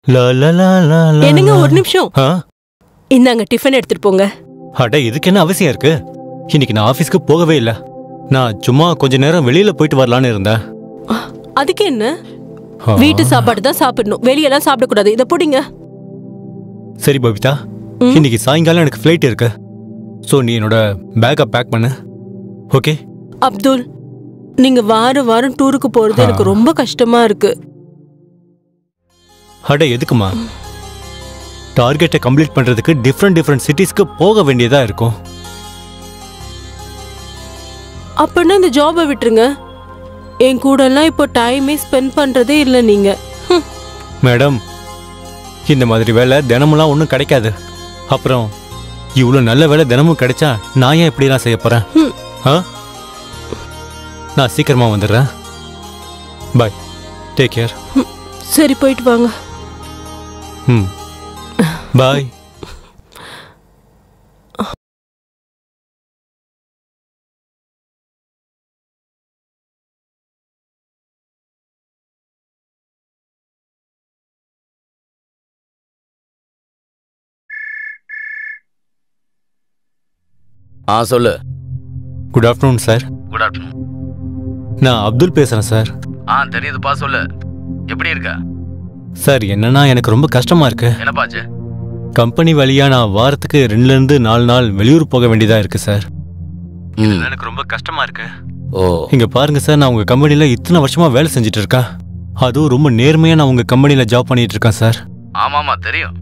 என்னங்க ஒரு நிமிஷம். இந்தாங்க டிஃபன் எடுத்துட்டு போங்க. அட இதுக்கு என்ன அவசியம் இருக்கு? இன்னைக்கு நான் ஆபீஸ்க்கு போகவே இல்லை. நான் சும்மா கொஞ்ச நேரம் வெளியில போயிட்டு வரலான்னு இருந்தேன். அதுக்கு என்ன? வீட்டு சாப்பாடு தான் சாப்பிடணும், வெளியெல்லாம் சாப்பிடக்கூடாது. இதை போடுங்க. சரி பபிதா, இன்னைக்கு சாயங்காலம் எனக்கு ஃப்ளைட் இருக்கு. ஸோ நீ என்னோட பேக்கை பேக் பண்ணு. ஓகே அப்துல், நீங்க வாரம் வாரம் டூருக்கு போறது எனக்கு ரொம்ப கஷ்டமா இருக்கு. அட எதுக்குமா? டார்கெட்டை கம்ப்ளீட் பண்றதுக்கு டிஃப்ரெண்ட் சிட்டிஸ்க்கு போக வேண்டியதா இருக்கும். அப்படின்னா இந்த ஜாபை விட்டுருங்க. என் கூட எல்லாம் இப்போ டைமே ஸ்பெண்ட் பண்றதே இல்லை நீங்க. மேடம், இந்த மாதிரி வேலை தினமெல்லாம் ஒன்றும் கிடைக்காது. அப்புறம் இவ்வளோ நல்ல வேலை தினமும் கிடைச்சா நான் ஏன் இப்படிலாம் செய்ய போறேன்? நான் சீக்கிரமா வந்துடுறேன். பாய், டேக் கேர். சரி, போயிட்டு வாங்க. பாய். சொல்லு. Good afternoon sir. Good afternoon. நான் அப்துல் பேசுறேன் சார். தெரியுதுப்பா, சொல்லு. எப்படி இருக்க? சார் என்னன்னா எனக்கு ரொம்ப கஷ்டமா இருக்கு. என்னப்பாச்சு? கம்பெனி வழியா நான் வாரத்துக்கு 2லேருந்து 4 நாள் வெளியூர் போக வேண்டியதா இருக்கு சார். எனக்கு ரொம்ப கஷ்டமா இருக்கு. இங்க பாருங்க சார், நான் உங்க கம்பெனில இத்தனை வருஷமா வேலை செஞ்சுட்டு இருக்கேன். அதுவும் ரொம்ப நேர்மையா நான் உங்க கம்பெனில ஜாப் பண்ணிட்டு இருக்கேன் சார். ஆமாமா தெரியும்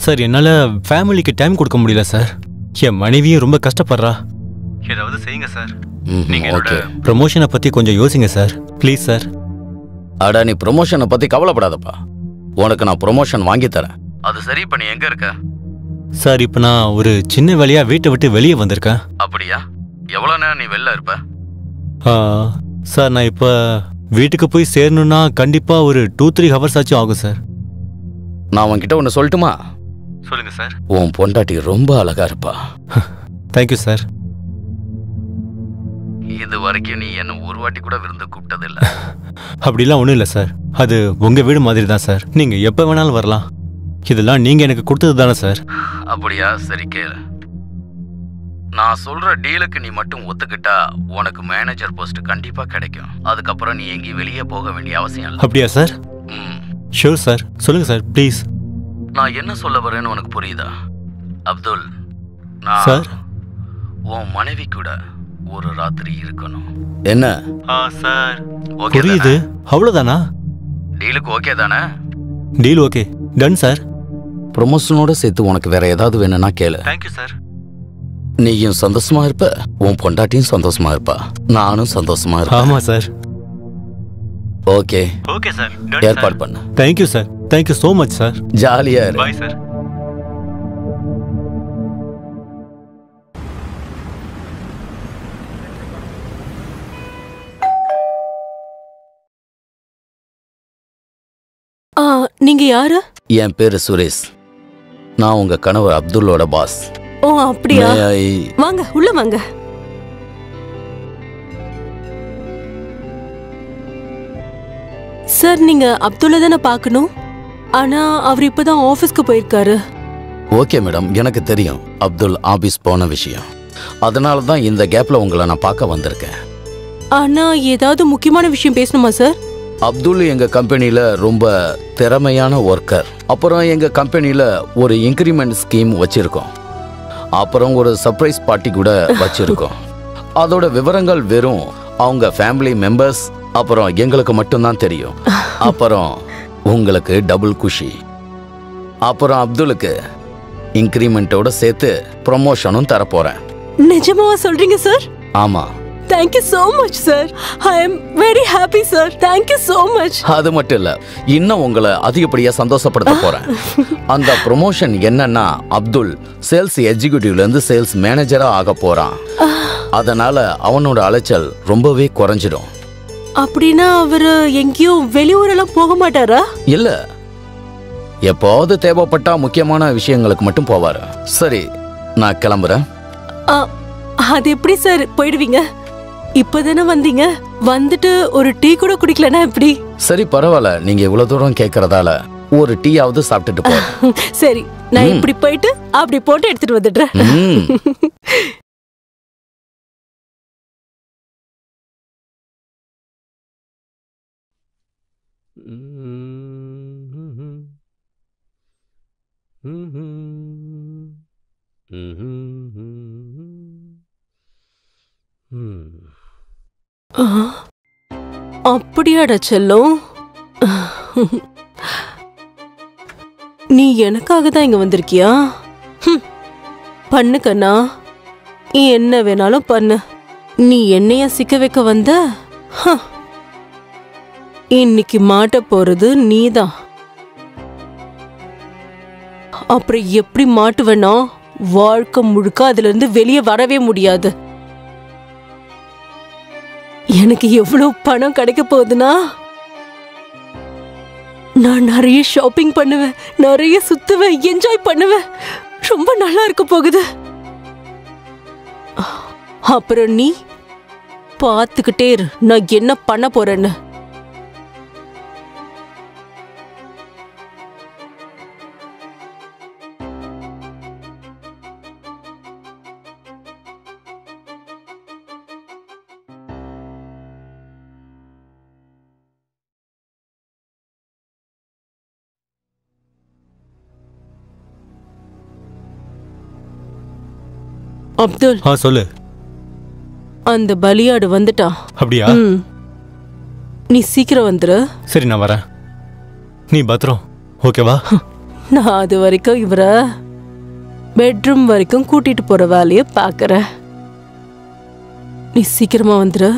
சார். என்னால ஃபேமிலிக்கு டைம் கொடுக்க முடியல சார். என் மனைவியும் ரொம்ப கஷ்டப்படுறா. ஏதாவது செய்யுங்க சார். நீங்க ப்ரமோஷனை பத்தி கொஞ்சம் யோசிங்க சார், ப்ளீஸ் சார். அடா, நீ ப்ரமோஷனை பத்தி கவலைப்படாதப்பா. உனக்கு நான் ப்ரமோஷன் வாங்கி தரேன். அது சரி. இப்ப நீ எங்க இருக்க? சார், இப்ப நான் ஒரு சின்ன வேலையா வீட்டை விட்டு வெளியே வந்திருக்கேன். அப்படியா? எவ்வளவு நேரம் நீ வெளில இருப்ப? சார், நான் இப்ப வீட்டுக்கு போய் சேரணும்னா கண்டிப்பா ஒரு 2-3 ஹவர்ஸ் ஆச்சும் ஆகும் சார். நான் உன்கிட்ட ஒன்னு சொல்லட்டுமா? சொல்லுங்க சார். உன் பொண்டாட்டி ரொம்ப அழகா இருப்பா. Thank you sir. இது வரைக்கும் நீ என்ன ஒரு வாட்டி கூட விருந்து கூப்பிட்டது இல்ல. அப்படிலாம் ஒண்ணும் இல்ல சார். அது உங்க வீடு மாதிரி தான் சார். நீங்க எப்ப வேணாலும் வரலாம். இதெல்லாம் நீங்க எனக்கு கொடுத்தது தானே சார். அப்படியா? சரி கேளு. நான் சொல்ற டீலுக்கு நீ மட்டும் ஒத்துக்கிட்டா உனக்கு மேனேஜர் போஸ்ட் கண்டிப்பா கிடைக்கும். அதுக்கப்புறம் நீ எங்கேயும் வெளியே போக வேண்டிய அவசியம் இல்லை. அப்படியா சார்? Sure sir. சொல்லுங்க சார், ப்ளீஸ். நான் என்ன சொல்ல வரேன்னு உனக்கு புரியுதா அப்துல்? நான் சார் உன் மனைவி கூட ஒரு ராத்திரி இருக்கணும். என்ன சார்? புரியுது. அவ்வளவுதானா? டீலுக்கு ஓகே தானே? Deal okay. Done sir. ப்ரமோஷனோட சேர்த்து உனக்கு வேற ஏதாவது வேணும்னா கேளு. Thank you sir. நீயும் சந்தோஷமா இருப்ப, உன் பொண்டாட்டியும் சந்தோஷமா இருப்பா, நானும் சந்தோஷமா இருப்பேன். ஆமா சார். Okay okay sir. ஏற்பாடு பண்ணு. Thank you sir. Thank you so much sir. ஜாலியா இரு. Bye sir. நீங்க யாரு? என் பேரு சுரேஷ். நான் உங்க கணவர் அப்துல்லோட பாஸ். ஓ அப்படியா? வாங்க உள்ள வாங்க. சார், நீங்க அப்துல்ல தானே பார்க்கணும். ஆனா அவர் இப்பதான் ஆபீஸ்க்கு போயிருக்காரு. ஓகே மேடம், எனக்கு தெரியும் அப்துல் ஆபீஸ் போன விஷயம். அதனால தான் இந்த கேப்ல உங்களை நான் பார்க்க வந்திருக்கேன். ஆனா ஏதாவது முக்கியமான விஷயம் பேசணுமா சார்? அப்துல் எங்க கம்பெனில ரொம்ப திறமையான ஒர்க்கர். அப்புறம் எங்க கம்பெனில ஒரு இன்கிரிமெண்ட் ஸ்கீம் வச்சிருக்கோம். அப்புறம் ஒரு சர்ப்ரைஸ் பார்ட்டி கூட வச்சிருக்கோம். அதோட விவரங்கள் வெறும் அவங்க ஃபேமிலி மெம்பர்ஸ் அப்புறம் எங்களுக்கு மட்டும்தான் தெரியும். அப்புறம் உங்களுக்கு டபுள் குஷி. அப்புறம் அப்துலுக்கு இன்கிரிமெண்டோட சேர்த்து ப்ரமோஷனும் தரப்போறேன். நிஜமாவா சொல்றீங்க சார்? ஆமா. Thank you so much sir. I am very happy sir. Thank you so much. அது மட்டும் இல்ல, இன்னும் உங்களை அதிகப்படியா சந்தோஷப்படுத்த போறேன். அந்த ப்ரமோஷன் என்னன்னா, அப்துல் சேல்ஸ் எக்ஸிகியூட்டிவ்ல இருந்து சேல்ஸ் மேனேஜரா ஆக போறான். அதனால அவனோட அலைச்சல் ரொம்பவே குறைஞ்சிடும். அப்படின்னா அவரு எங்கேயும் வெளியூரெல்லாம் போக மாட்டாரா? இல்ல, எப்போது தேவைப்பட்டா முக்கியமான விஷயங்களுக்கு மட்டும் போவாரு. சரி, நான் கிளம்புறேன். அது எப்படி சார் போயிடுவீங்க? இப்பதானே வந்தீங்க, வந்துட்டு ஒரு டீ கூட குடிக்கலனா எப்படி? சரி பரவாயில்ல, நீங்க இவ்வளவு தூரம் கேட்கறதால ஒரு டீயாவது சாப்பிட்டுட்டு போ. சரி, நான் இப்படி போயிட்டு அப்படி போட்டு எடுத்துட்டு வந்துடுறேன். அப்படியாடா செல்லம், நீ எனக்காக தான் இங்க வந்திருக்கியா? பண்ணு கண்ணா, நீ என்ன வேணாலும் பண்ணு. நீ என்னைய சிக்க வைக்க வந்த? இன்னைக்கு மாட்ட போறது நீதான். அப்புறம் எப்படி மாட்டுவேனா? வாழ்க்கை முழுக்க அதுல இருந்து வெளியே வரவே முடியாது. எனக்கு எவ்வளவு பணம் கிடைக்க போகுதுன்னா, நான் நிறைய ஷாப்பிங் பண்ணுவேன், நிறைய சுத்துவேன், என்ஜாய் பண்ணுவேன். ரொம்ப நல்லா இருக்க போகுது. அப்புறம் நீ பார்த்துக்கிட்டே இரு நான் என்ன பண்ண போறேன்னு. அப்துல், சொல்லு. அந்த பலியாடு வந்துட்டா. அப்படியா? நீ சீக்கிரம் வந்துரு. சரி, நான் வரேன். நீ பத்திரம், ஓகேவா? நான் அது வரைக்கும் இவரை பெட்ரூம் வரைக்கும் கூட்டிட்டு போற வேலைய பாக்குறேன். நீ சீக்கிரமா வந்துரு.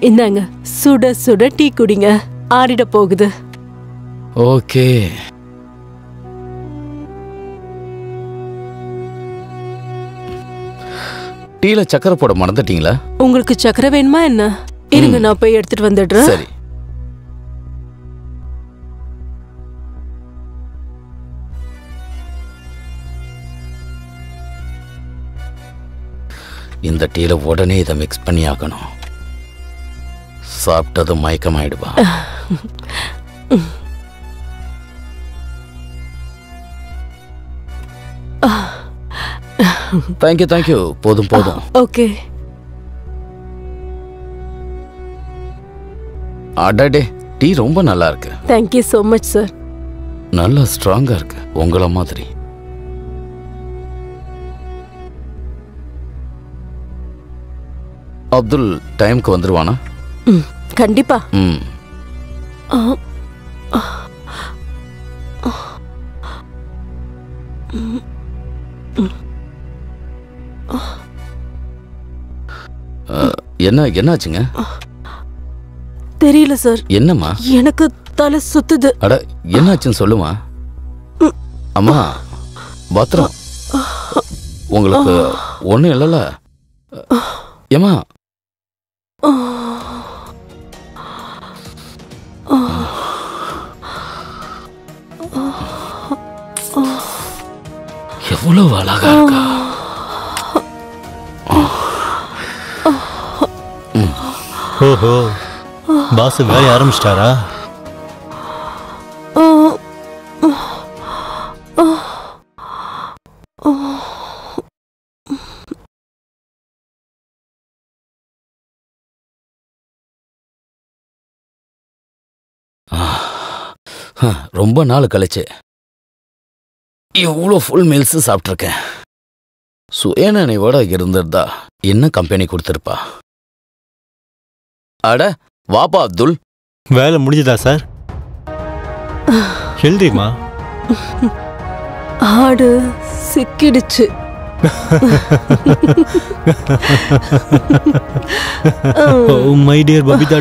இந்தாங்க, சுட சுட டீ குடிங்க, ஆறிட போகுது. ஓகே. டீல சக்கரை போட மறந்துட்டீங்களா? உங்களுக்கு சக்கரை வேணுமா என்ன? இருங்க, நான் போய் எடுத்துட்டு வந்துடுறேன். சரி. இந்த டீல உடனே இதை மிக்ஸ் பண்ணி ஆக்கணும். சாப்பிட்டது மயக்கமாயிடுவா. Thank you thank you. போதும் போதும். ஓகே. அடடே, டீ ரொம்ப நல்லா இருக்கு. Thank you so much sir. நல்லா ஸ்ட்ராங்கா இருக்கு, உங்கள மாதிரி. அப்துல் டைம்க்கு வந்துருவானா? கண்டிப்பா. என்னாச்சுங்க? தெரியல சார். என்னம்மா? எனக்கு தலை சுத்துது. அட, என்னாச்சுன்னு சொல்லுமா. அம்மா பத்திரம், உங்களுக்கு ஒண்ணும் இல்லைல்ல? ஏமா? எவ்வளவு அழகா இருக்கா. ஓஹோ, பாஸ் வேலைய ஆரம்பிச்சிட்டாரா? ரொம்ப நாள் கழிச்சு எவ்வளோ ஃபுல் மீல்ஸ் சாப்பிட்ருக்கேன். சுயநினைவோட இருந்திருந்தா என்ன கம்பெனி கொடுத்துருப்பா. அட வாப்பா அப்துல். வேலை முடிஞ்சதா சார்? எழுதிமா. ஆடு சிக்கிடுச்சு. My dear Babita.